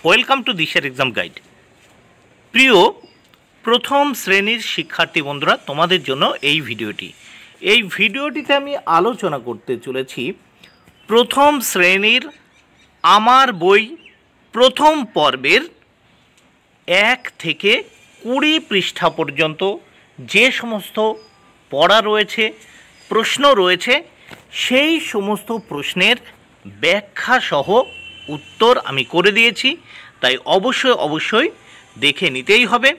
Welcome to দিশার exam guide. প্রিয় প্রথম শ্রেণীর শিক্ষার্থী বন্ধুরা, তোমাদের জন্য এই ভিডিওটিতে আমি আলোচনা করতে চলেছি প্রথম শ্রেণীর আমার বই প্রথম পর্বের 1 থেকে 20 পৃষ্ঠা পর্যন্ত যে সমস্ত পড়া রয়েছে, প্রশ্ন রয়েছে, সেই সমস্ত প্রশ্নের ব্যাখ্যা সহ উত্তর আমি করে দিয়েছি। তাই অবশ্যই দেখে নিতেই হবে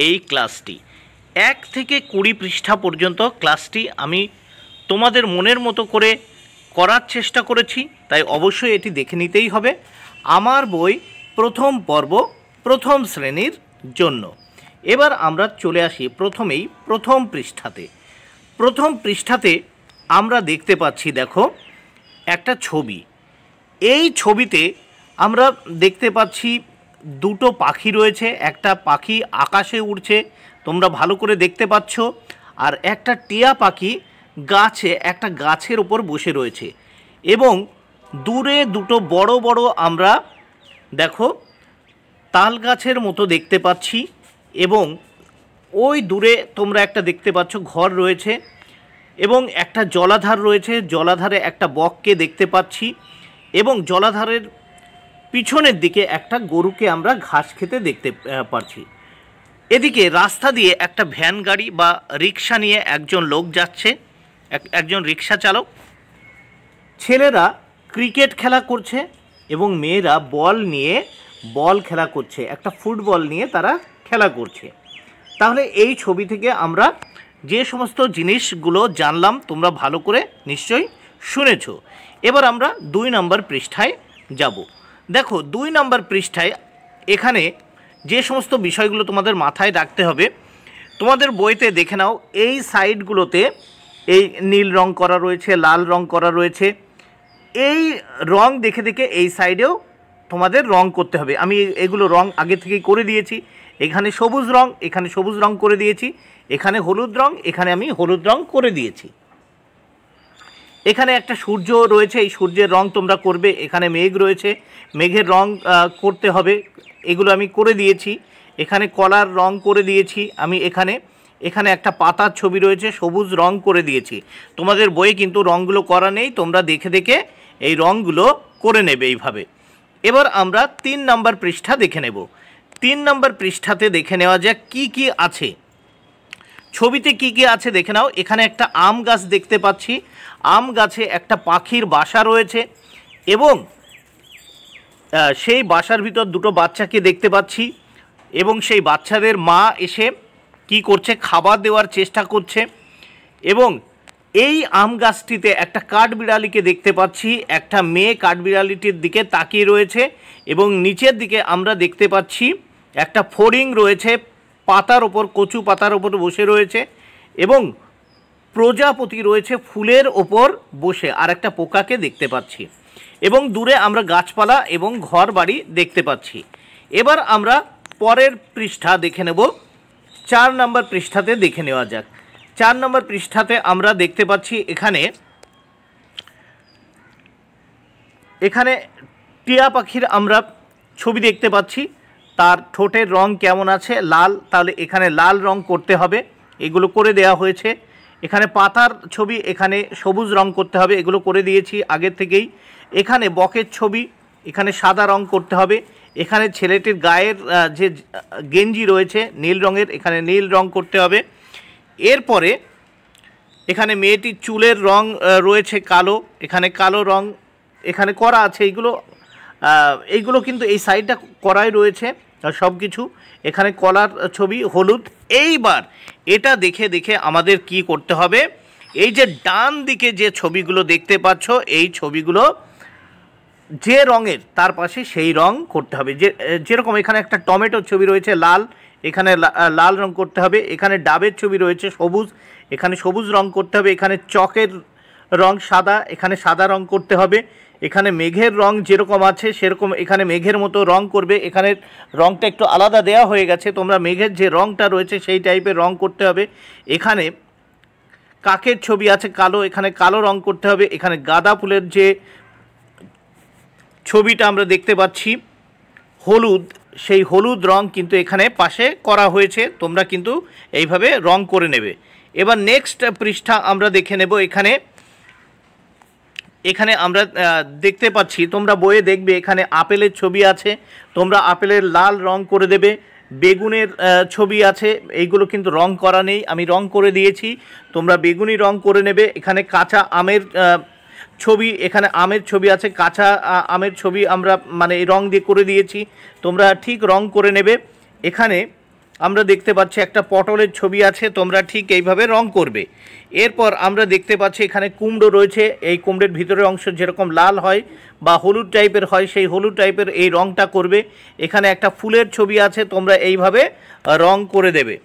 এই ক্লাসটি। 1 থেকে 20 পৃষ্ঠা পর্যন্ত ক্লাসটি আমি তোমাদের মনের মতো করে করার চেষ্টা করেছি, তাই অবশ্যই এটি দেখে নিতেই হবে। আমার বই প্রথম পর্ব প্রথম শ্রেণীর জন্য। এবার আমরা চলে আসি প্রথমেই প্রথম পৃষ্ঠাতে আমরা দেখতে পাচ্ছি, দেখো একটা ছবি। এই ছবিতে আমরা দেখতে পাচ্ছি দুটো পাখি রয়েছে। একটা পাখি আকাশে উড়ছে, তোমরা ভালো করে দেখতে পাচ্ছ, আর একটা টিয়া পাখি একটা গাছের ওপর বসে রয়েছে। এবং দূরে দুটো বড় বড় আমরা দেখো তাল গাছের মতো দেখতে পাচ্ছি। এবং ওই দূরে তোমরা একটা দেখতে পাচ্ছ ঘর রয়েছে, এবং একটা জলাধার রয়েছে। জলাধারে একটা বককে দেখতে পাচ্ছি, এবং জলাধারের পিছনের দিকে একটা গরুকে আমরা ঘাস খেতে দেখতে পাচ্ছি। এদিকে রাস্তা দিয়ে একটা ভ্যান গাড়ি বা রিক্সা নিয়ে একজন লোক যাচ্ছে, একজন রিক্সা চালক। ছেলেরা ক্রিকেট খেলা করছে এবং মেয়েরা বল খেলা করছে, একটা ফুটবল নিয়ে তারা খেলা করছে। তাহলে এই ছবি থেকে আমরা যে সমস্ত জিনিসগুলো জানলাম তোমরা ভালো করে নিশ্চয়ই শুনেছ। এবার আমরা 2 নম্বর পৃষ্ঠায় যাব। দেখো 2 নম্বর পৃষ্ঠায় এখানে যে সমস্ত বিষয়গুলো তোমাদের মাথায় রাখতে হবে, তোমাদের বইতে দেখে নাও, এই সাইডগুলোতে এই নীল রং করা রয়েছে, লাল রং করা রয়েছে। এই রং দেখে এই সাইডেও তোমাদের রং করতে হবে। আমি এগুলো রং আগে থেকেই করে দিয়েছি। এখানে সবুজ রং, এখানে সবুজ রং করে দিয়েছি। এখানে হলুদ রং, এখানে আমি হলুদ রং করে দিয়েছি। এখানে একটা সূর্য রয়েছে, এই সূর্যের রং তোমরা করবে। এখানে মেঘ রয়েছে, মেঘের রং করতে হবে, এগুলো আমি করে দিয়েছি। এখানে কলার রং করে দিয়েছি আমি। এখানে একটা পাতার ছবি রয়েছে, সবুজ রং করে দিয়েছি। তোমাদের বইয়ে কিন্তু রঙগুলো করা নেই, তোমরা দেখে এই রঙগুলো করে নেবে এইভাবে। এবার আমরা 3 নম্বর পৃষ্ঠা দেখে নেব। 3 নম্বর পৃষ্ঠাতে দেখে নেওয়া যাক কি আছে ছবিতে, কি আছে দেখে নাও। এখানে একটা আম গাছ দেখতে পাচ্ছি, আম গাছে একটা পাখির বাসা রয়েছে, এবং সেই বাসার ভিতর দুটো বাচ্চাকে দেখতে পাচ্ছি। এবং সেই বাচ্চাদের মা এসে কি করছে, খাবার দেওয়ার চেষ্টা করছে। এবং এই আম গাছটিতে একটা কাঠবিড়ালিকে দেখতে পাচ্ছি, একটা মেয়ে কাঠবিড়ালিটির দিকে তাকিয়ে রয়েছে। এবং নিচের দিকে আমরা দেখতে পাচ্ছি একটা ফড়িং রয়েছে, পাতার ওপর, কচু পাতার ওপর বসে রয়েছে। এবং প্রজাপতি রয়েছে ফুলের ওপর বসে, আর একটা পোকাকে দেখতে পাচ্ছি। এবং দূরে আমরা গাছপালা এবং ঘর বাড়ি দেখতে পাচ্ছি। এবার আমরা পরের পৃষ্ঠা দেখে নেব। 4 নম্বর পৃষ্ঠাতে দেখে নেওয়া যাক। 4 নম্বর পৃষ্ঠাতে আমরা দেখতে পাচ্ছি এখানে টিয়া পাখির আমরা ছবি দেখতে পাচ্ছি। তার ঠোঁটের রং কেমন আছে, লাল, তাহলে এখানে লাল রং করতে হবে, এগুলো করে দেওয়া হয়েছে। এখানে পাতার ছবি, এখানে সবুজ রং করতে হবে, এগুলো করে দিয়েছি আগের থেকেই। এখানে বকের ছবি, এখানে সাদা রং করতে হবে। এখানে ছেলেটির গায়ের যে গেঞ্জি রয়েছে নীল রঙের, এখানে নীল রং করতে হবে। এরপরে এখানে মেয়েটির চুলের রং রয়েছে কালো, এখানে কালো রং এখানে করা আছে। এইগুলো কিন্তু এই সাইডটা করাই রয়েছে সব কিছু। এখানে কলার ছবি হলুদ। এইবার এটা দেখে আমাদের কি করতে হবে, এই যে ডান দিকে যে ছবিগুলো দেখতে পাচ্ছ, এই ছবিগুলো যে রঙের তার পাশে সেই রং করতে হবে। যেরকম এখানে একটা টমেটোর ছবি রয়েছে লাল, এখানে লাল রং করতে হবে। এখানে ডাবের ছবি রয়েছে সবুজ, এখানে সবুজ রং করতে হবে। এখানে চকের রং সাদা, এখানে সাদা রং করতে হবে। এখানে মেঘের রং যেরকম আছে সেরকম এখানে মেঘের মতো রং করবে। এখানে রংটা একটু আলাদা দেওয়া হয়ে গেছে, তোমরা মেঘের যে রংটা রয়েছে সেই টাইপের রং করতে হবে। এখানে কাকের ছবি আছে কালো, এখানে কালো রং করতে হবে। এখানে গাঁদা ফুলের যে ছবিটা আমরা দেখতে পাচ্ছি হলুদ, সেই হলুদ রং কিন্তু এখানে পাশে করা হয়েছে, তোমরা কিন্তু এইভাবে রং করে নেবে। এবার নেক্সট পৃষ্ঠা আমরা দেখে নেব। এখানে আমরা দেখতে পাচ্ছি, তোমরা বইয়ে দেখবে এখানে আপেলের ছবি আছে, তোমরা আপেলের লাল রং করে দেবে। বেগুনের ছবি আছে, এইগুলো কিন্তু রং করা নেই, আমি রং করে দিয়েছি, তোমরা বেগুনি রং করে নেবে। এখানে কাঁচা আমের ছবি, এখানে আমের ছবি আছে, কাঁচা আমের ছবি আমরা মানে এই রং দিয়ে করে দিয়েছি, তোমরা ঠিক রং করে নেবে। এখানে আমরা দেখতে পাচ্ছি একটা পটলের ছবি আছে, তোমরা ঠিক এইভাবে রং করবে। এরপর আমরা দেখতে পাচ্ছি এখানে কুমড়ো রয়েছে, এই কুমড়োর ভিতরের অংশ যেরকম লাল হয় বা হলুদ টাইপের হয়, সেই হলুদ টাইপের এই রংটা করবে। এখানে একটা ফুলের ছবি আছে, তোমরা এইভাবে রং করে দেবে।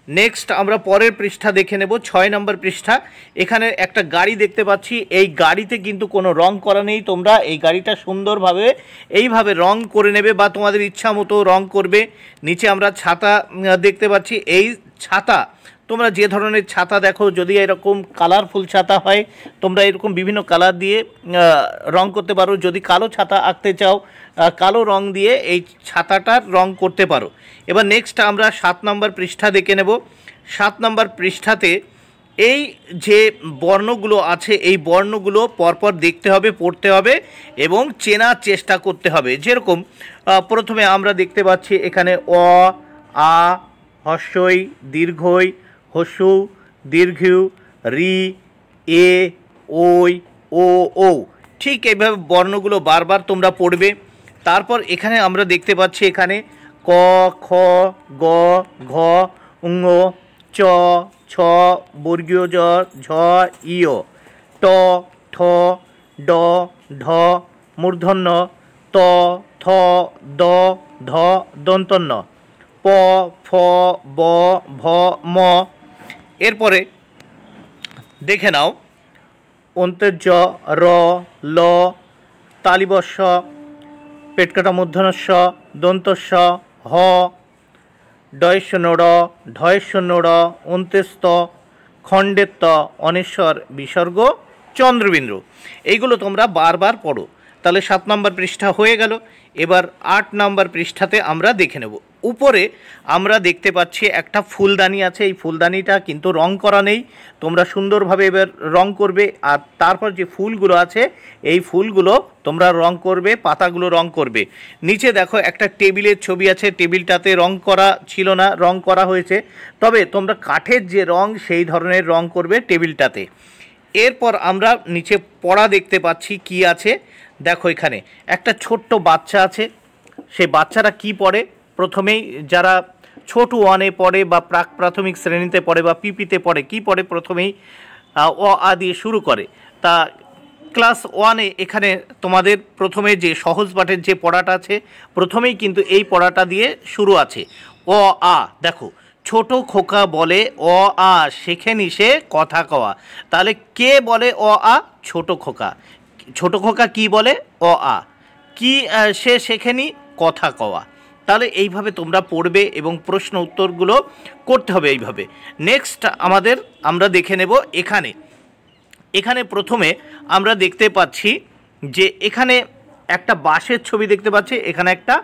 নেক্সট আমরা পরের পৃষ্ঠা দেখে নেব, 6 নম্বর পৃষ্ঠা। এখানে একটা গাড়ি দেখতে পাচ্ছি, এই গাড়িতে কিন্তু কোনো রং করা নেই, তোমরা এই গাড়িটা সুন্দরভাবে এইভাবে রং করে নেবে বা তোমাদের ইচ্ছা মতো রং করবে। নিচে আমরা ছাতা দেখতে পাচ্ছি, এই ছাতা তোমরা যে ধরনের ছাতা দেখো, যদি এরকম কালারফুল ছাতা হয় তোমরা এরকম বিভিন্ন কালার দিয়ে রং করতে পারো। যদি কালো ছাতা আঁকতে চাও, কালো রং দিয়ে এই ছাতাটার রং করতে পারো। এবার নেক্সট আমরা 7 নম্বর পৃষ্ঠা দেখে নেব। 7 নম্বর পৃষ্ঠাতে এই যে বর্ণগুলো আছে, এই বর্ণগুলো পরপর দেখতে হবে, পড়তে হবে এবং চেনার চেষ্টা করতে হবে। যেরকম প্রথমে আমরা দেখতে পাচ্ছি এখানে অ, আ, হস্যই, দীর্ঘই, হস্যু, দীর্ঘউ, রি, এ, ওই, ও, ও। ঠিক এইভাবে বর্ণগুলো বারবার তোমরা পড়বে। তারপর এখানে আমরা দেখতে পাচ্ছি এখানে ক, খ, গ, ঘ, ঙ, চ, ছ, বর্গীয় জ, ঝ, ইয়, ট, ঠ, ড, ঢ, মূর্ধন্য, ত, থ, দ, ধ, দন্তন্য, প, ফ, ব, ভ, ম। এরপরে দেখে নাও অন্ত্যেজ র, ল, তালিবস্য, পেটকাটা মূর্ধন্যস্য, দন্তস্য, হ, ডয়স্য র, ঢয়স্য র, অন্ত্যেস্ত, খণ্ডেত্ব, অনেশ্বর, বিসর্গ, চন্দ্রবিন্দু। এইগুলো তোমরা বারবার পড়ো। তাহলে 7 নম্বর পৃষ্ঠা হয়ে গেল। এবার 8 নম্বর পৃষ্ঠাতে আমরা দেখে নেব। উপরে আমরা দেখতে পাচ্ছি একটা ফুলদানি আছে, এই ফুলদানিটা কিন্তু রং করা নেই, তোমরা সুন্দরভাবে এবার রং করবে। আর তারপর যে ফুলগুলো আছে এই ফুলগুলো তোমরা রং করবে, পাতাগুলো রং করবে। নিচে দেখো একটা টেবিলের ছবি আছে, টেবিলটাতে রং করা ছিল না, রং করা হয়েছে, তবে তোমরা কাঠের যে রং সেই ধরনের রং করবে টেবিলটাতে। এরপর আমরা নিচে পড়া দেখতে পাচ্ছি কি আছে, দেখো এখানে একটা ছোট্ট বাচ্চা আছে, সেই বাচ্চারা কি পড়ে, প্রথমেই যারা ছোট 1-এ পড়ে বা প্রাক প্রাথমিক শ্রেণীতে পড়ে বা পিপিতে পড়ে, কি পড়ে প্রথমেই অ, আ দিয়ে শুরু করে। তা ক্লাস 1-এ এখানে তোমাদের প্রথমে যে সহজ পাঠের যে পড়াটা আছে, প্রথমেই কিন্তু এই পড়াটা দিয়ে শুরু আছে, অ, আ। দেখো ছোট খোকা বলে অ, আ শেখেনি সে কথা কওয়া। তাহলে কে বলে অ, আ? ছোট খোকা। ছোট খোকা কি বলে? অ, আ। কি সে শেখেনি? কথা কওয়া। তাহলে এইভাবে তোমরা পড়বে এবং প্রশ্ন উত্তরগুলো করতে হবে এইভাবে। নেক্সট আমরা দেখে নেব এখানে প্রথমে আমরা দেখতে পাচ্ছি যে এখানে একটা বাঁশের ছবি দেখতে পাচ্ছি, এখানে একটা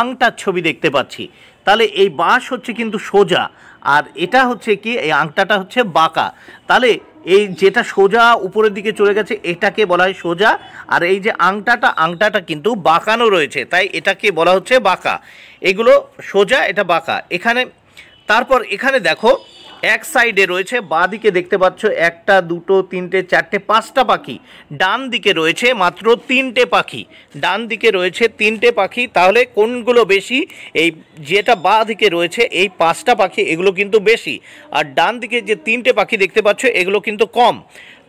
আংটার ছবি দেখতে পাচ্ছি। তাহলে এই বাঁশ হচ্ছে কিন্তু সোজা, আর এটা হচ্ছে কি, এই আংটাটা হচ্ছে বাঁকা। তাহলে এই যেটা সোজা উপরের দিকে চলে গেছে এটাকে বলা হয় সোজা, আর এই যে আংটাটা কিন্তু বাঁকানো রয়েছে, তাই এটাকে বলা হচ্ছে বাঁকা। এগুলো সোজা, এটা বাঁকা। তারপর এখানে দেখো এক সাইডে রয়েছে, বাঁ দিকে দেখতে পাচ্ছ 1, 2, 3, 4, 5টা পাখি, ডান দিকে রয়েছে মাত্র 3টে পাখি। ডান দিকে রয়েছে 3টে পাখি, তাহলে কোনগুলো বেশি? এই যেটা বাঁ দিকে রয়েছে এই 5টা পাখি, এগুলো কিন্তু বেশি, আর ডান দিকে যে 3টে পাখি দেখতে পাচ্ছ এগুলো কিন্তু কম।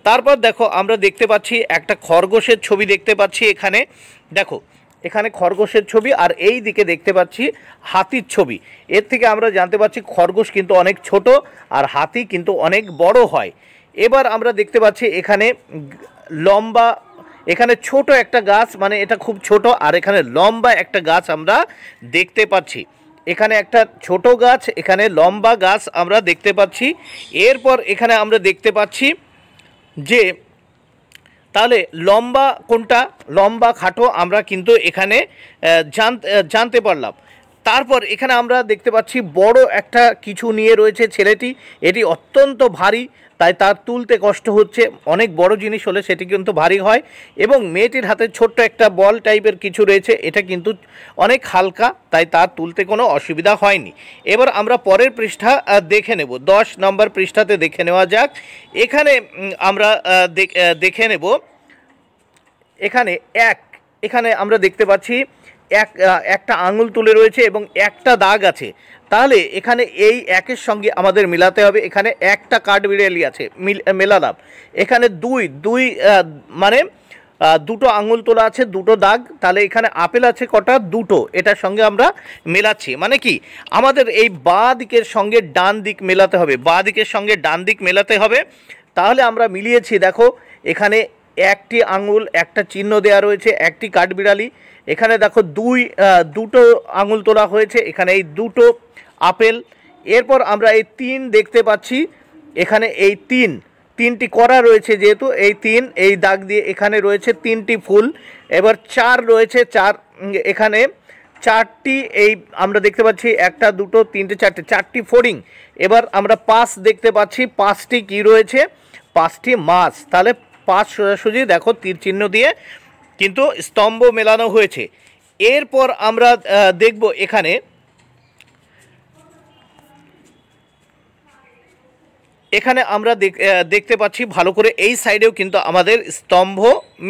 তারপর দেখো আমরা দেখতে পাচ্ছি একটা খরগোশের ছবি দেখতে পাচ্ছি, এখানে দেখো এখানে খরগোশের ছবি, আর এই দিকে দেখতে পাচ্ছি হাতির ছবি। এর থেকে আমরা জানতে পারছি খরগোশ কিন্তু অনেক ছোট আর হাতি কিন্তু অনেক বড় হয়। এবার আমরা দেখতে পাচ্ছি এখানে লম্বা, এখানে ছোট একটা গাছ, মানে এটা খুব ছোট, আর এখানে লম্বা একটা গাছ আমরা দেখতে পাচ্ছি। এখানে একটা ছোট গাছ, এখানে লম্বা গাছ আমরা দেখতে পাচ্ছি। এরপর এখানে আমরা দেখতে পাচ্ছি যে তাহলে লম্বা কোনটা, লম্বা খাটো আমরা কিন্তু এখানে জানতে পারলাম। তারপর এখানে আমরা দেখতে পাচ্ছি বড় একটা কিছু নিয়ে রয়েছে ছেলেটি, এটি অত্যন্ত ভারী, তাই তার তুলতে কষ্ট হচ্ছে। অনেক বড় জিনিস হলে সেটি কিন্তু ভারী হয়। এবং মেয়েটির হাতে ছোট্ট একটা বল টাইপের কিছু রয়েছে, এটা কিন্তু অনেক হালকা, তাই তার তুলতে কোনো অসুবিধা হয়নি। এবার আমরা পরের পৃষ্ঠা দেখে নেব, 10 নম্বর পৃষ্ঠাতে দেখে নেওয়া যাক। এখানে আমরা দেখে নেব, এখানে আমরা দেখতে পাচ্ছি একটা আঙুল তুলে রয়েছে এবং একটা দাগ আছে। তাহলে এখানে এই একের সঙ্গে আমাদের মেলাতে হবে। এখানে একটা কাঠবিড়ালি আছে, মেলালাম। এখানে দুই মানে দুটো আঙুল তোলা আছে, দুটো দাগ। তাহলে এখানে আপেল আছে কটা, দুটো। এটার সঙ্গে আমরা মেলাচ্ছি, মানে কি আমাদের এই বাঁ দিকের সঙ্গে ডান দিক মেলাতে হবে, বাঁ দিকের সঙ্গে ডান দিক মেলাতে হবে। তাহলে আমরা মিলিয়েছি, দেখো এখানে একটি আঙুল, একটা চিহ্ন দেওয়া রয়েছে, একটি কাঠবিড়ালি। এখানে দেখো দুটো আঙুল তোলা হয়েছে, এখানে এই দুটো আপেল। এরপর আমরা এই 3 দেখতে পাচ্ছি, এখানে এই তিনটি করা রয়েছে, যেহেতু এই দাগ দিয়ে এখানে রয়েছে 3টি ফুল। এবার 4 রয়েছে, এখানে 4টি এই আমরা দেখতে পাচ্ছি, 1 2 3 4টি ফড়িং। এবার আমরা 5 দেখতে পাচ্ছি, 5টি কি রয়েছে, 5টি মাছ। তাহলে 5 সোজাসুজি দেখো তীর চিহ্ন দিয়ে কিন্তু স্তম্ভ মেলানো হয়েছে। এরপর আমরা দেখব, এখানে আমরা দেখতে পাচ্ছি ভালো করে, এই সাইডেও কিন্তু আমাদের স্তম্ভ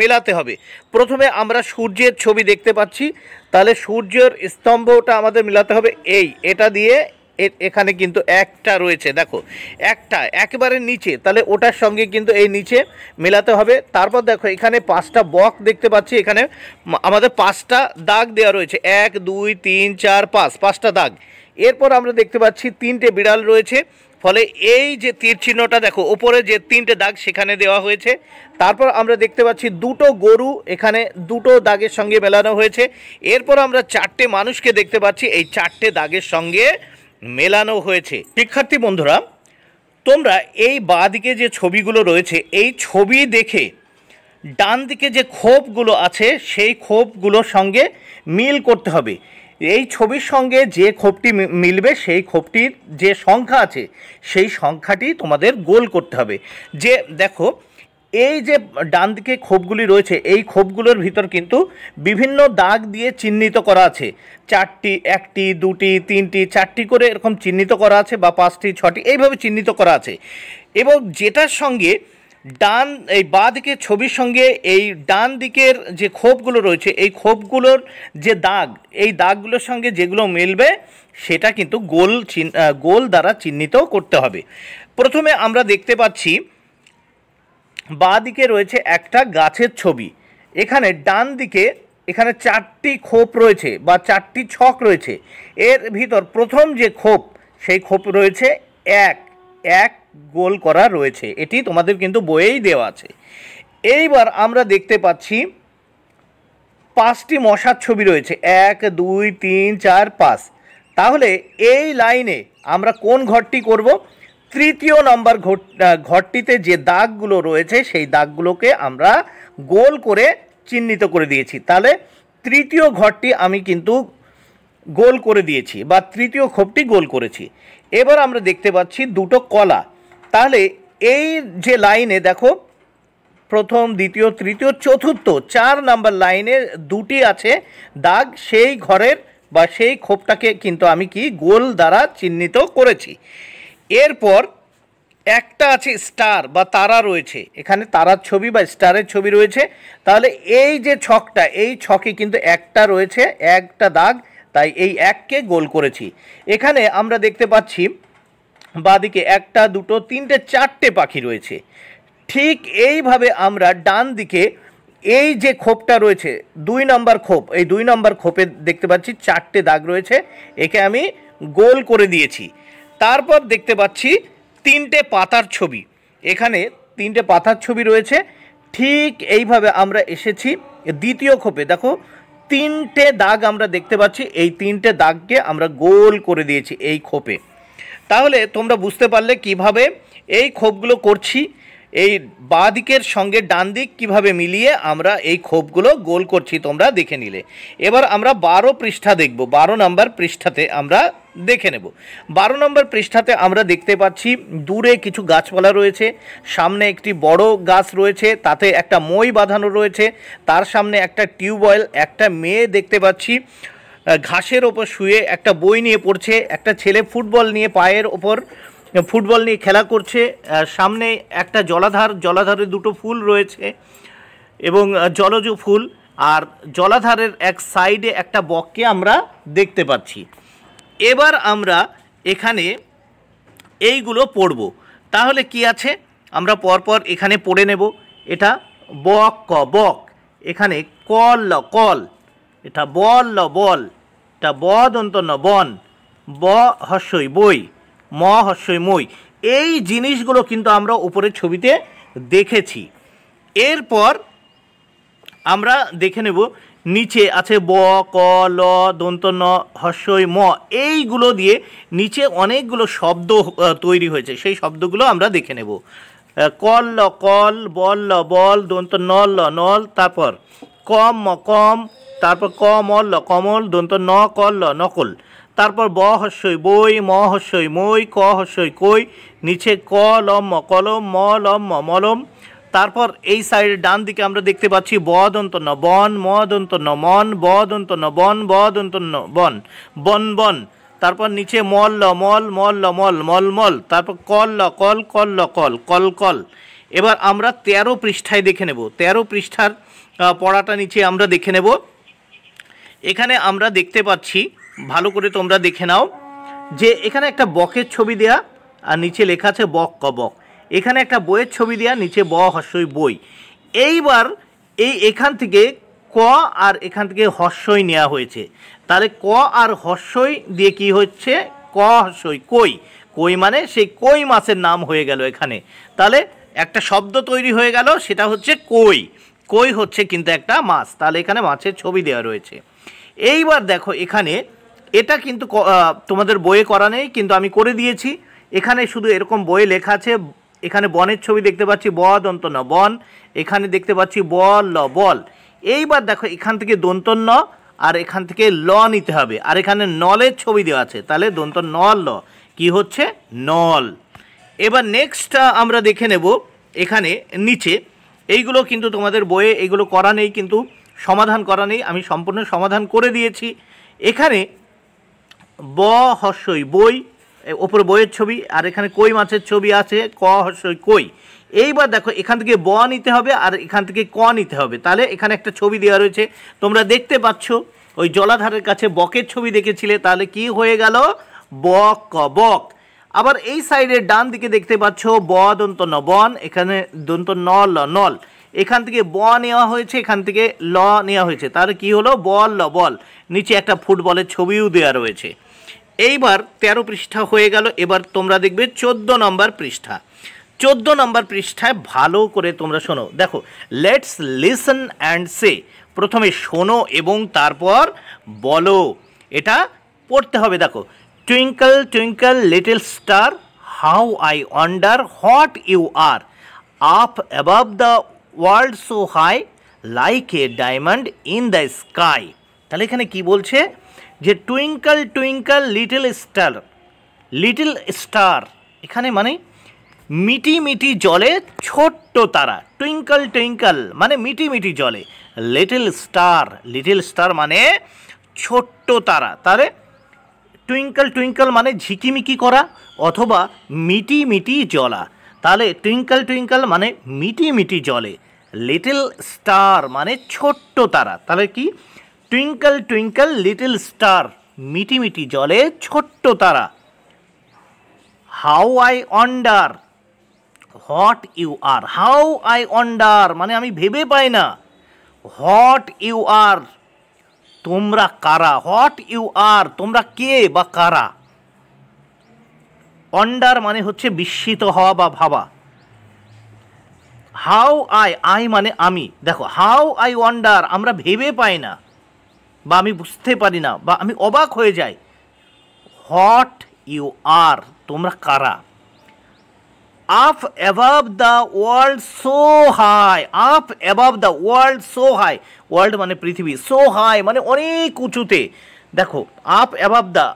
মেলাতে হবে। প্রথমে আমরা সূর্যের ছবি দেখতে পাচ্ছি, তাহলে সূর্যের স্তম্ভটা আমাদের মেলাতে হবে এটা দিয়ে। এখানে কিন্তু একটা রয়েছে, দেখো একটা একেবারে নিচে, তাহলে ওটার সঙ্গে কিন্তু এই নিচে মেলাতে হবে। তারপর দেখো এখানে 5টা বক দেখতে পাচ্ছি, এখানে আমাদের 5টা দাগ দেওয়া রয়েছে, 1 2 3 4 5টা দাগ। এরপর আমরা দেখতে পাচ্ছি 3টে বিড়াল রয়েছে, ফলে এই যে তীর চিহ্নটা দেখো ওপরে যে 3টে দাগ সেখানে দেওয়া হয়েছে। তারপর আমরা দেখতে পাচ্ছি 2টো গরু, এখানে 2টো দাগের সঙ্গে মেলানো হয়েছে। এরপর আমরা 4টে মানুষকে দেখতে পাচ্ছি, এই 4টে দাগের সঙ্গে মেলানো হয়েছে। শিক্ষার্থী বন্ধুরা, তোমরা এই বাঁ দিকে যে ছবিগুলো রয়েছে, এই ছবি দেখে ডান দিকে যে খোপগুলো আছে সেই খোপগুলোর সঙ্গে মিল করতে হবে। এই ছবির সঙ্গে যে খোপটি মিলবে সেই খোপটির যে সংখ্যা আছে সেই সংখ্যাটি তোমাদের গোল করতে হবে। যে দেখো এই যে ডান দিকে খোপগুলি রয়েছে, এই খোপগুলোর ভিতর কিন্তু বিভিন্ন দাগ দিয়ে চিহ্নিত করা আছে, 4টি 1টি 2টি 3টি 4টি করে এরকম চিহ্নিত করা আছে, বা 5টি 6টি এইভাবে চিহ্নিত করা আছে। এবং যেটার সঙ্গে এই বাঁ দিকের ছবির সঙ্গে এই ডান দিকের যে খোপগুলো রয়েছে, এই খোপগুলোর যে দাগ, এই দাগগুলোর সঙ্গে যেগুলো মিলবে সেটা কিন্তু গোল দ্বারা চিহ্নিত করতে হবে। প্রথমে আমরা দেখতে পাচ্ছি বাঁ দিকে রয়েছে একটা গাছের ছবি। এখানে ডান দিকে এখানে 4টি খোপ রয়েছে বা 4টি ছক রয়েছে। এর ভিতর প্রথম যে খোপ, সেই খোপ রয়েছে এক গোল করা রয়েছে, এটি তোমাদের কিন্তু বইয়েই দেওয়া আছে। এইবার আমরা দেখতে পাচ্ছি 5টি মশার ছবি রয়েছে, 1 2 3 4 5। তাহলে এই লাইনে আমরা কোন ঘরটি করব? 3য় নম্বর ঘরটিতে যে দাগগুলো রয়েছে সেই দাগগুলোকে আমরা গোল করে চিহ্নিত করে দিয়েছি। তাহলে 3য় ঘরটি আমি কিন্তু গোল করে দিয়েছি, বা 3য় খোপটি গোল করেছি। এবার আমরা দেখতে পাচ্ছি 2টো কলা। তাহলে এই যে লাইনে দেখো প্রথম, দ্বিতীয়, তৃতীয়, চতুর্থ 4 নম্বর লাইনে 2টি আছে দাগ, সেই ঘরের বা সেই খোপটাকে কিন্তু আমি কি গোল দ্বারা চিহ্নিত করেছি। এরপর একটা আছে স্টার বা তারা রয়েছে, এখানে তারার ছবি বা স্টারের ছবি রয়েছে। তাহলে এই যে ছকটা, এই ছকে কিন্তু একটা রয়েছে, একটা দাগ, তাই এই 1কে গোল করেছি। এখানে আমরা দেখতে পাচ্ছি বাঁদিকে 1 2 3 4টে পাখি রয়েছে। ঠিক এইভাবে আমরা ডান দিকে এই যে খোপটা রয়েছে 2 নম্বর খোপ, এই 2 নম্বর খোপে দেখতে পাচ্ছি 4টে দাগ রয়েছে, একে আমি গোল করে দিয়েছি। তারপর দেখতে পাচ্ছি 3টে পাতার ছবি, এখানে 3টে পাতার ছবি রয়েছে। ঠিক এইভাবে আমরা এসেছি দ্বিতীয় খোপে, দেখো 3টে দাগ আমরা দেখতে পাচ্ছি, এই 3টে দাগকে আমরা গোল করে দিয়েছি এই খোপে। তাহলে তোমরা বুঝতে পারলে কিভাবে এই খোপগুলো করছি। এই বাঁ দিকের সঙ্গে ডান দিক কীভাবে মিলিয়ে আমরা এই খোপগুলো গোল করছি তোমরা দেখে নিলে। এবার আমরা 12 পৃষ্ঠা দেখব। 12 নম্বর পৃষ্ঠাতে আমরা দেখে নেব। 12 নম্বর পৃষ্ঠাতে আমরা দেখতে পাচ্ছি দূরে কিছু গাছপালা রয়েছে, সামনে একটি বড় গাছ রয়েছে, তাতে একটা মই বাঁধানো রয়েছে, তার সামনে একটা টিউবওয়েল, একটা মেয়ে দেখতে পাচ্ছি ঘাসের ওপর শুয়ে একটা বই নিয়ে পড়ছে, একটা ছেলে ফুটবল নিয়ে পায়ের ওপর ফুটবল নিয়ে খেলা করছে, সামনে একটা জলাধার, জলাধারে দুটো ফুল রয়েছে এবং জলজ ফুল, আর জলাধারের এক সাইডে একটা বককে আমরা দেখতে পাচ্ছি। এবার আমরা এখানে এইগুলো পড়ব। তাহলে কি আছে আমরা পরপর এখানে পড়ে নেব। এটা বক ক বক, এখানে কল ল কল, এটা বল ল বল, এটা ব দন্ত ন বন, ব হস্যই বই, ম হস্যই মই। এই জিনিসগুলো কিন্তু আমরা উপরের ছবিতে দেখেছি। এরপর আমরা দেখে নেব নিচে আছে ব ক ল দন্ত ন হস্যই ম, এইগুলো দিয়ে নিচে অনেকগুলো শব্দ তৈরি হয়েছে, সেই শব্দগুলো আমরা দেখে নেব। কল ল কল, বল ল বল, দন্ত নল ল নল, তারপর কম ম কম, তারপর ক মল ল কমল, দন্ত ন কল ল নকল, তারপর ব হস্যই বই, ম হস্যই মই, ক হস্যই কই, নিচে ক লম ম কলম, ম লম ম মলম। তারপর এই সাইডে ডান দিকে আমরা দেখতে পাচ্ছি ব দন্ত ন বন, ম দন্ত ন মন, ব দন্ত ন বন, ব দন্ত ন বন, বন বন। তারপর নিচে মল ল মল, মল ল মল, মল মল, তারপর কল ল কল, কল ল কল, কল কল। এবার আমরা 13 পৃষ্ঠায় দেখে নেব। 13 পৃষ্ঠার পড়াটা নিচে আমরা দেখে নেব। এখানে আমরা দেখতে পাচ্ছি, ভালো করে তোমরা দেখে নাও, যে এখানে একটা বকের ছবি দেয়া আর নিচে লেখা আছে বক ক বক। এখানে একটা বইয়ের ছবি দেয়া, নিচে ব হস্যই বই। এইবার এখান থেকে ক আর এখান থেকে হস্যই নেওয়া হয়েছে, তাহলে ক আর হস্যই দিয়ে কি হচ্ছে, ক হস্যই কই। কই মানে সেই কই মাছের নাম হয়ে গেল এখানে। তাহলে একটা শব্দ তৈরি হয়ে গেল, সেটা হচ্ছে কই। কই হচ্ছে কিন্তু একটা মাছ, তাহলে এখানে মাছের ছবি দেওয়া রয়েছে। এইবার দেখো এখানে এটা কিন্তু তোমাদের বইয়ে করা নেই, কিন্তু আমি করে দিয়েছি। এখানে শুধু এরকম বইয়ে লেখা আছে, এখানে বনের ছবি দেখতে পাচ্ছি ব দন্ত ন বন, এখানে দেখতে পাচ্ছি বল ল বল। এইবার দেখো এখান থেকে দন্ত ন আর এখান থেকে ল নিতে হবে, আর এখানে নলের ছবি দেওয়া আছে, তাহলে দন্ত নল ল কি হচ্ছে নল। এবার নেক্সট আমরা দেখে নেব এখানে নিচে, এইগুলো কিন্তু তোমাদের বইয়ে এগুলো করা নেই, কিন্তু সমাধান করা নেই, আমি সম্পূর্ণ সমাধান করে দিয়েছি। এখানে ব হস্যই বই, ওপরে বইয়ের ছবি, আর এখানে কই মাছের ছবি আছে, ক হস্যই কই। এইবার দেখো এখান থেকে ব নিতে হবে আর এখান থেকে ক নিতে হবে, তাহলে এখানে একটা ছবি দেওয়া রয়েছে, তোমরা দেখতে পাচ্ছ ওই জলাধারের কাছে বকের ছবি দেখেছিলে, তাহলে কি হয়ে গেল বক ক বক। আবার এই সাইডের ডান দিকে দেখতে পাচ্ছ ব দন্ত ন বন, এখানে দন্ত ন ল নল, এখান থেকে ব নেওয়া হয়েছে, এখান থেকে ল নেওয়া হয়েছে, তাহলে কি হলো বল ল বল। নিচে একটা ফুটবলের ছবিও দেওয়া রয়েছে। এইবার 13 পৃষ্ঠা হয়ে গেল। এবার তোমরা দেখবে 14 নম্বর পৃষ্ঠা। 14 নম্বর পৃষ্ঠায় ভালো করে তোমরা শোনো। দেখো, লেটস লিসন অ্যান্ড সে, প্রথমে শোনো এবং তারপর বলো, এটা পড়তে হবে। দেখো, twinkle twinkle little star, how I wonder what you are, up above the world so high, like a diamond in the sky. তাহলে এখানে কি বলছে, যে twinkle twinkle little star, little star এখানে মানে মিটি মিটি জলে ছোট্ট তারা। টুইঙ্কল টুইঙ্কল মানে মিটি মিটি জলে, লিটল স্টার মানে ছোট্ট তারা। তাহলে টুইঙ্কল টুইঙ্কল মানে ঝিকিমিকি করা অথবা মিটি মিটি জ্বলা। তাহলে টুইঙ্কল টুইঙ্কল মানে মিটি মিটি জলে, লিটল স্টার মানে ছোট্ট তারা। তাহলে কি, টুইঙ্কল টুইঙ্কল লিটল স্টার, মিটি মিটি জলে ছোট্ট তারা। How I wonder what you are, how I wonder মানে আমি ভেবে পাই না, হোয়াট ইউ আর তোমরা কারা, হোয়াট ইউ আর তোমরা কে বা কারা। ওয়ান্ডার মানে হচ্ছে বিস্মিত হওয়া বা ভাবা। হাউ আই মানে আমি। দেখো, হাউ আই ওয়ান্ডার আমরা ভেবে পাই না বা আমি বুঝতে পারি না বা আমি অবাক হয়ে যাই। হোয়াট ইউ আর তোমরা কারা। Up above the world so high, up above the world so high, world মানে পৃথিবী, সো হাই মানে অনেক উঁচুতে। দেখো up above the,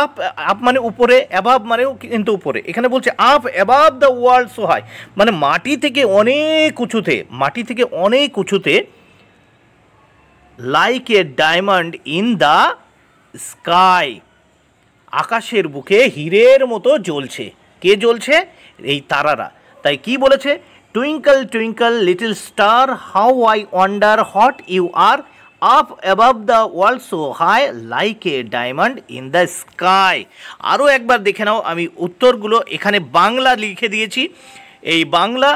up up মানে উপরে, অ্যাবাভ মানেও কিন্তু উপরে, এখানে বলছে up above the world so high মানে মাটি থেকে অনেক উঁচুতে, মাটি থেকে অনেক উঁচুতে, like a diamond in the sky, আকাশের বুকে হীরের মতো জ্বলছে। কে জ্বলছে? এই তারারা। তাই কি বলেছে? Twinkle twinkle little star how I wonder what you are, up above the world so high like a diamond in the sky. আরও একবার দেখে নাও, আমি উত্তরগুলো এখানে বাংলা লিখে দিয়েছি। এই বাংলা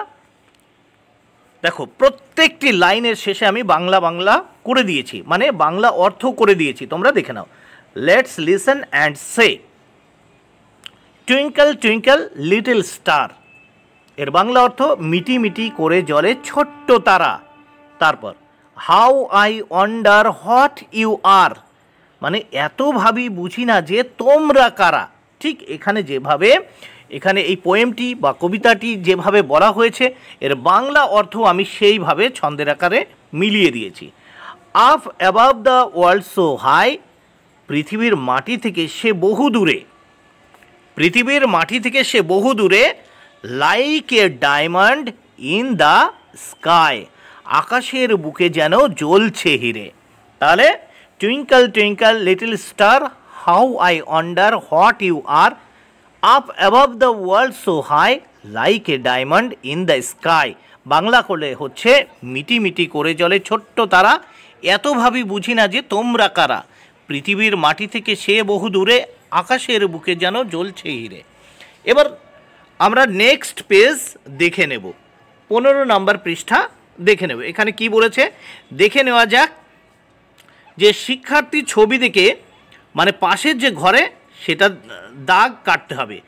দেখো প্রত্যেকটি লাইনের শেষে আমি বাংলা বাংলা করে দিয়েছি, মানে বাংলা অর্থ করে দিয়েছি, তোমরা দেখে নাও। Let's listen and say. Twinkle twinkle little star, এর বাংলা অর্থ মিটি মিটি করে জ্বলে ছোট্ট তারা। তারপর how I wonder what you are, মানে এত ভাবি বুঝি না যে তোমরা কারা। ঠিক এখানে যেভাবে, এখানে এই পোয়েমটি বা কবিতাটি যেভাবে বলা হয়েছে, এর বাংলা অর্থ আমি সেইভাবে ছন্দের আকারে মিলিয়ে দিয়েছি। Up above the world so high, পৃথিবীর মাটি থেকে সে বহু দূরে, পৃথিবীর মাটি থেকে সে বহু দূরে, like a diamond in the sky, আকাশের বুকে যেন জ্বলছে হিরে। তাহলে twinkle twinkle little star how I wonder what you are, up above the world so high like a diamond in the sky, Bangla করলে হচ্ছে মিটি মিটি করে জ্বলে ছোট্ট তারা, এত ভাবি বুঝি না যে তোমরা কারা, পৃথিবীর মাটি থেকে সে বহু দূরে, আকাশের বুকে যেন জ্বলছে হিরে। এবার আমরা নেক্সট পেজ দেখে নেব, 15 নম্বর পৃষ্ঠা দেখে নেব। এখানে কি বলেছে দেখে নেওয়া যাক। যে শিক্ষার্থী ছবি দেখে, মানে পাশের যে ঘরে সেটা দাগ কাটতে হবে,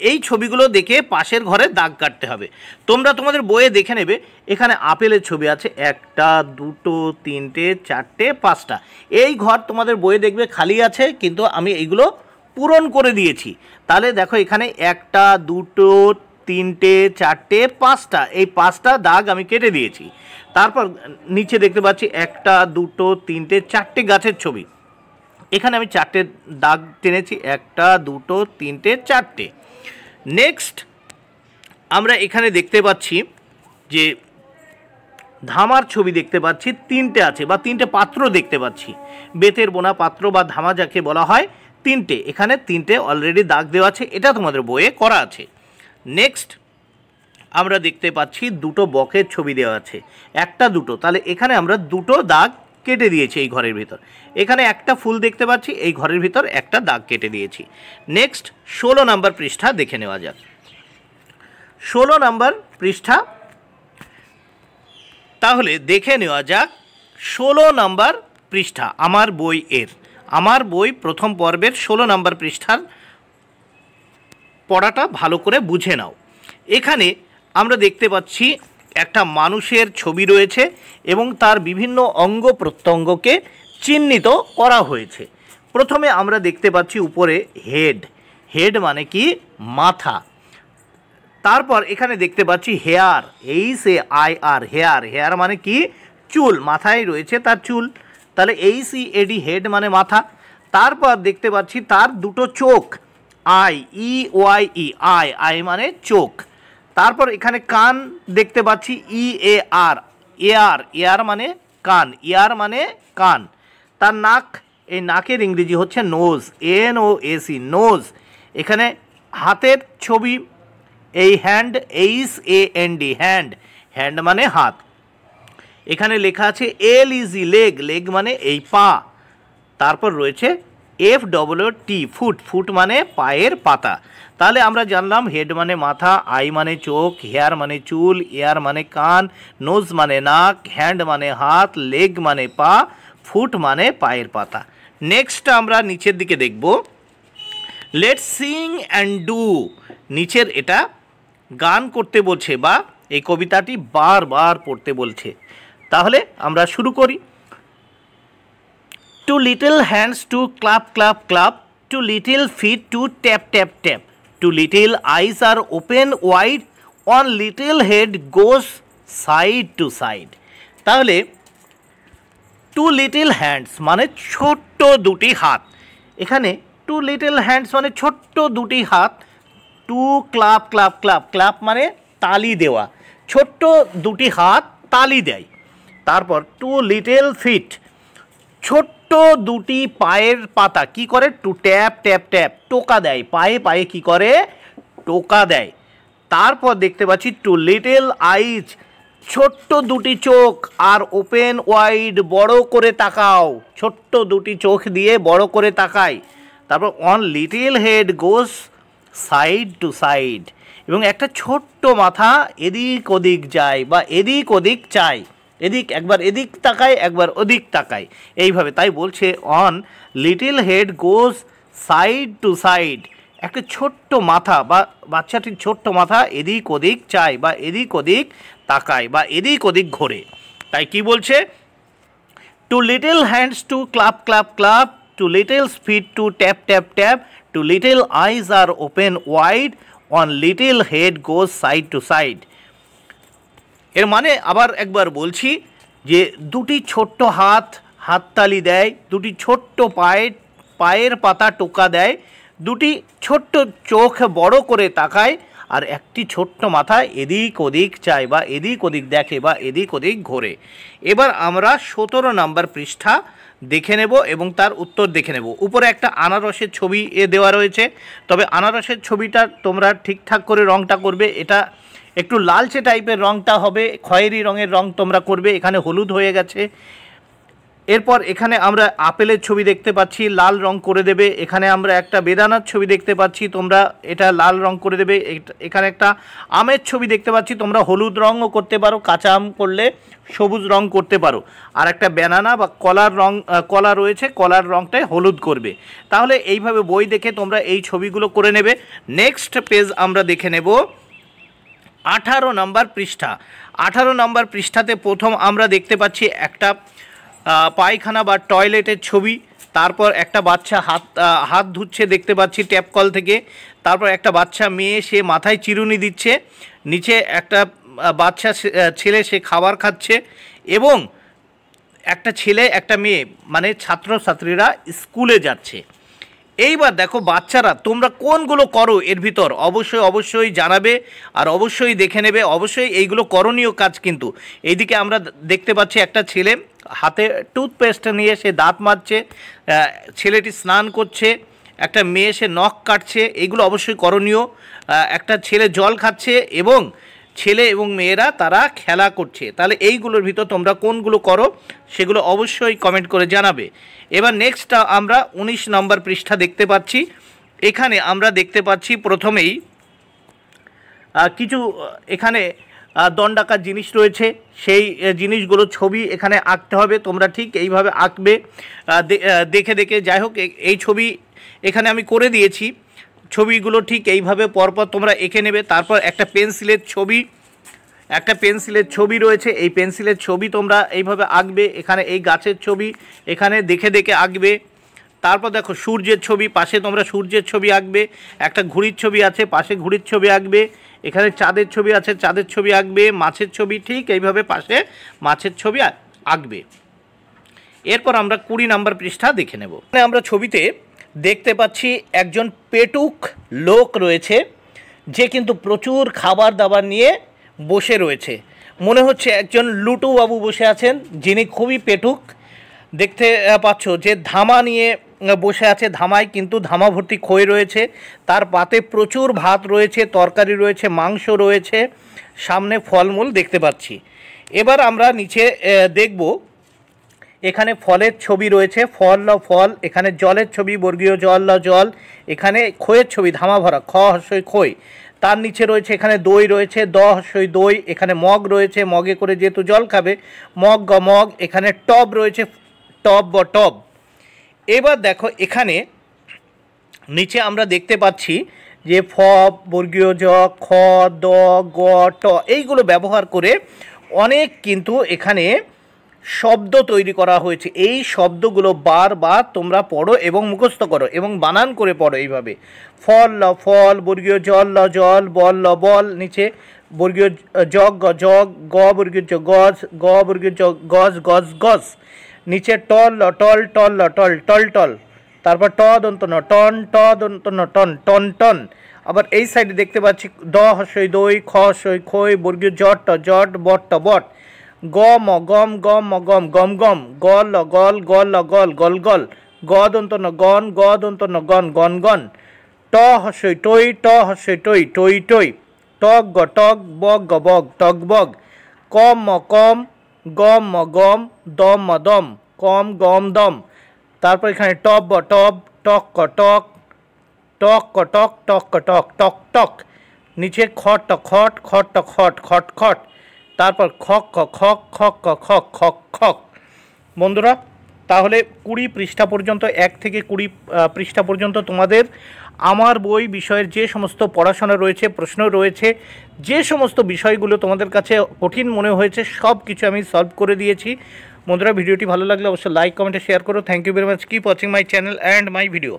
এই ছবিগুলো দেখে পাশের ঘরে দাগ কাটতে হবে। তোমরা তোমাদের বইয়ে দেখে নেবে, এখানে আপেলের ছবি আছে 1টা 2টো 3টে 4টে 5টা, এই ঘর তোমাদের বইয়ে দেখবে খালি আছে, কিন্তু আমি এইগুলো পূরণ করে দিয়েছি। তাহলে দেখো এখানে 1টা 2টো 3টে 4টে 5টা, এই 5টা দাগ আমি কেটে দিয়েছি। তারপর নিচে দেখতে পাচ্ছি 1টা 2টো 3টে 4টে গাছের ছবি, এখানে আমি 4টে দাগ টেনেছি, 1টা 2টো 3টে 4টে। নেক্সট আমরা এখানে দেখতে পাচ্ছি যে ধামার ছবি দেখতে পাচ্ছি, 3টে আছে বা 3টে পাত্র দেখতে পাচ্ছি, বেতের বোনা পাত্র বা ধামা যাকে বলা হয় 3টে, এখানে 3টে অলরেডি দাগ দেওয়া আছে, এটা তোমাদের বইয়ে করা আছে। নেক্সট আমরা দেখতে পাচ্ছি 2টো বকের ছবি দেওয়া আছে, 1টা 2টো, তাহলে এখানে আমরা 2টো দাগ কেটে দিয়েছি এই ঘরের ভিতর। এখানে একটা ফুল দেখতে পাচ্ছি, এই ঘরের ভিতর একটা দাগ কেটে দিয়েছি। নেক্সট 16 নম্বর পৃষ্ঠা দেখে নেওয়া যাক। 16 নম্বর পৃষ্ঠা, তাহলে দেখে নেওয়া যাক 16 নম্বর পৃষ্ঠা আমার বই এর, আমার বই প্রথম পর্বের 16 নম্বর পৃষ্ঠার পড়াটা ভালো করে বুঝে নাও। এখানে আমরা দেখতে পাচ্ছি একটা মানুষের ছবি রয়েছে এবং তার বিভিন্ন অঙ্গ প্রত্যঙ্গকে চিহ্নিত করা হয়েছে। প্রথমে আমরা দেখতে পাচ্ছি উপরে হেড, হেড মানে কি মাথা। তারপর এখানে দেখতে পাচ্ছি হেয়ার, HAIR, হেয়ার, হেয়ার মানে কি চুল, মাথায় রয়েছে তার চুল, তাহলে HEAD হেড মানে মাথা। তারপর দেখতে পাচ্ছি তার 2টো চোখ, EYE, আই মানে চোখ। তারপর এখানে কান দেখতে পাচ্ছি EAR, এয়ার মানে কান, ইয়ার মানে কান। তার নাক, এই নাকের ইংরেজি হচ্ছে নোজ, NOSE, নোজ। এখানে হাতের ছবি, এই হ্যান্ড, HAND, হ্যান্ড, হ্যান্ড মানে হাত। এখানে লেখা আছে LEG, লেগ, লেগ মানে এই পা। তারপর রয়েছে FOOT, ফুট, ফুট মানে পায়ের পাতা। তাহলে আমরা জানলাম হেড মানে মাথা, আই মানে চোখ, হেয়ার মানে চুল, এয়ার মানে কান, নোজ মানে নাক, হ্যান্ড মানে হাত, লেগ মানে পা, ফুট মানে পায়ের পাতা। নেক্সট আমরা নিচের দিকে দেখব, লেটস সিং অ্যান্ড ডু, নিচের এটা গান করতে বলছে বা এই কবিতাটি বারবার পড়তে বলছে। তাহলে আমরা শুরু করি। Two little hands to clap clap clap, two little feet to tap tap tap, two little eyes are open wide, one little head goes side to side. তাহলে টু লিটল হ্যান্ডস মানে ছোট্ট দুটি হাত, এখানে টু লিটল হ্যান্ডস মানে ছোট্ট দুটি হাত, two clap clap clap clap মানে তালি দেওয়া, ছোট্ট দুটি হাত তালি দেয়। তারপর টু লিটল ফিট, ছোট্ট দুটি পায়ের পাতা কি করে, টু ট্যাপ ট্যাপ ট্যাপ টোকা দেয়, পায়ে পায়ে কি করে, টোকা দেয়। তারপর দেখতে পাচ্ছি টু লিটল আইজ, ছোট্ট দুটি চোখ, আর ওপেন ওয়াইড বড় করে তাকাও, ছোট্ট দুটি চোখ দিয়ে বড় করে তাকায়। তারপর one little head goes side to side, এবং একটা ছোট্ট মাথা এদিক ওদিক যায় বা এদিক ওদিক চায়, এদিক একবার এদিক তাকায় একবার ওদিক তাকায় এইভাবে। তাই বলছে on little head goes side to side, একটা ছোট্ট মাথা বা বাচ্চাটির ছোট্ট মাথা এদিক ওদিক চায় বা এদিক ওদিক তাকায় বা এদিক ওদিক ঘোরে। তাই কি বলছে, two little hands to clap clap clap, two little feet to tap tap tap, two little eyes are open wide, one little head goes side to side. এর মানে আবার একবার বলছি যে দুটি ছোট্ট হাত হাততালি দেয়, দুটি ছোট্ট পায়ের পাতা টোকা দেয়, দুটি ছোট্ট চোখ বড় করে তাকায়, আর একটি ছোট্ট মাথা এদিক ওদিক চায় বা এদিক ওদিক দেখে বা এদিক ওদিক ঘোরে। এবার আমরা 17 নম্বর পৃষ্ঠা দেখে নেব এবং তার উত্তর দেখে নেব। উপরে একটা আনারসের ছবি দেওয়া রয়েছে, তবে আনারসের ছবিটা তোমরা ঠিকঠাক করে রঙটা করবে, এটা একটু লালচে টাইপের রঙটা হবে, খয়েরি রঙের রঙ তোমরা করবে, এখানে হলুদ হয়ে গেছে। এরপর এখানে আমরা আপেলের ছবি দেখতে পাচ্ছি, লাল রং করে দেবে। এখানে আমরা একটা বেদানার ছবি দেখতে পাচ্ছি, তোমরা এটা লাল রং করে দেবে। এখানে একটা আমের ছবি দেখতে পাচ্ছি, তোমরা হলুদ রঙও করতে পারো, কাঁচা আম করলে সবুজ রং করতে পারো। আর একটা ব্যানানা বা কলার রং, কলা রয়েছে, কলার রংটাই হলুদ করবে। তাহলে এইভাবে বই দেখে তোমরা এই ছবিগুলো করে নেবে। নেক্সট পেজ আমরা দেখে নেব 18 নম্বর পৃষ্ঠা। 18 নম্বর পৃষ্ঠাতে প্রথম আমরা দেখতে পাচ্ছি একটা পায়খানা বা টয়লেটের ছবি, তারপর একটা বাচ্চা হাত ধুচ্ছে দেখতে পাচ্ছি ট্যাপ কল থেকে, তারপর একটা বাচ্চা মেয়ে সে মাথায় চিরুনি দিচ্ছে, নিচে একটা বাচ্চা ছেলে সে খাবার খাচ্ছে, এবং একটা ছেলে একটা মেয়ে মানে ছাত্রছাত্রীরা স্কুলে যাচ্ছে। এইবার দেখো বাচ্চারা তোমরা কোনগুলো করো এর ভিতর অবশ্যই জানাবে, আর অবশ্যই দেখে নেবে। অবশ্যই এইগুলো করণীয় কাজ। কিন্তু এইদিকে আমরা দেখতে পাচ্ছি একটা ছেলে হাতে টুথপেস্ট নিয়ে সে দাঁত মাজছে, ছেলেটি স্নান করছে, একটা মেয়ে সে নখ কাটছে, এইগুলো অবশ্যই করণীয়। একটা ছেলে জল খাচ্ছে এবং ছেলে এবং মেয়েরা তারা খেলা করছে। তাহলে এইগুলোর ভিতর তোমরা কোনগুলো করো সেগুলো অবশ্যই কমেন্ট করে জানাবে। এবার নেক্সট আমরা 19 নম্বর পৃষ্ঠা দেখতে পাচ্ছি। এখানে আমরা দেখতে পাচ্ছি প্রথমেই কিছু এখানে দণ্ডাকার জিনিস রয়েছে, সেই জিনিসগুলো ছবি এখানে আঁকতে হবে। তোমরা ঠিক এইভাবে আঁকবে দেখে দেখে। যাই হোক, এই ছবি এখানে আমি করে দিয়েছি, ছবিগুলো ঠিক এইভাবে পরপর তোমরা এঁকে নেবে। তারপর একটা পেন্সিলের ছবি রয়েছে, এই পেন্সিলের ছবি তোমরা এইভাবে আঁকবে। এখানে এই গাছের ছবি এখানে দেখে দেখে আঁকবে। তারপর দেখো সূর্যের ছবি, পাশে তোমরা সূর্যের ছবি আঁকবে। একটা ঘুড়ির ছবি আছে, পাশে ঘুড়ির ছবি আঁকবে। এখানে চাঁদের ছবি আছে, চাঁদের ছবি আঁকবে। মাছের ছবি ঠিক এইভাবে পাশে মাছের ছবি আঁকবে। এরপর আমরা 20 নম্বর পৃষ্ঠা দেখে নেব। আমরা ছবিতে দেখতে পাচ্ছি একজন পেটুক লোক রয়েছে, যে কিন্তু প্রচুর খাবার দাবার নিয়ে বসে রয়েছে। মনে হচ্ছে একজন লুটু বাবু বসে আছেন, যিনি খুবই পেটুক। দেখতে পাচ্ছ যে ধামা নিয়ে বসে আছে, ধামায় কিন্তু ধামা ভর্তি খই রয়েছে, তার পাতে প্রচুর ভাত রয়েছে, তরকারি রয়েছে, মাংস রয়েছে, সামনে ফলমূল দেখতে পাচ্ছি। এবার আমরা নিচে দেখব, এখানে ফলের ছবি রয়েছে, ফল এখানে জলের ছবি, বর্গীয় জল, এখানে খইয়ের ছবি ধামা ভরা, খ হস্যই খই। তার নিচে রয়েছে এখানে দই রয়েছে, দ হস্যই দই। এখানে মগ রয়েছে, মগে করে যেহেতু জল খাবে মগ। এখানে টব রয়েছে, টব। এবার দেখো এখানে নিচে আমরা দেখতে পাচ্ছি যে ফ, বর্গীয় জ, খ, দ, গ, ট এইগুলো ব্যবহার করে অনেক কিন্তু এখানে শব্দ তৈরি করা হয়েছে। এই শব্দগুলো বারবার তোমরা পড়ো এবং মুখস্থ করো এবং বানান করে পড়ো এইভাবে। ফল ল ফল, বর্গীয় জল ল জল, বল ল বল, নিচে বর্গীয় জগ গ জগ, গ বর্গীয় জ গজ, গ বর্গীয় জ গজ গজ গজ, নিচে টল ল টল, টল ল টল, টল টল, তারপর ট দন্ত ন টন, ট দন্ত ন টন, টন টন। আবার এই সাইডে দেখতে পাচ্ছি দ হস্যই দই, খ হস্যই খই, বর্গীয় জট ট জট, বট ট বট, গ ম গম, গম ম গম, গম গম, গল ল গল, গল ল গল, গল গল, গ দন্ত ন গন, গ দন্ত ন গন, গন গন, ট হস্যই টই, ট হস্যই টই, টই টই, টক গ টক, বগ গ বগ, টক বগ, কম ম কম, গম ম গম, দম ম দম, কম গম দম। তারপর এখানে টপ ব টপ, টক ক টক, টক ক টক, টক ক টক, টক টক, নিচে খট ট খট, খট ট খট, খট খট, তারপর খক খ খক, খক ক খক, খক খক। বন্ধুরা, তাহলে 20 পৃষ্ঠা পর্যন্ত, 1 থেকে 20 পৃষ্ঠা পর্যন্ত তোমাদের আমার বই বিষয়ের যে সমস্ত পড়াশোনা রয়েছে, প্রশ্ন রয়েছে, যে সমস্ত বিষয়গুলো তোমাদের কাছে কঠিন মনে হয়েছে সব কিছু আমি সলভ করে দিয়েছি। বন্ধুরা, ভিডিওটি ভালো লাগলে অবশ্যই লাইক কমেন্টে শেয়ার করো। Thank you very much. Keep watching my channel and my video.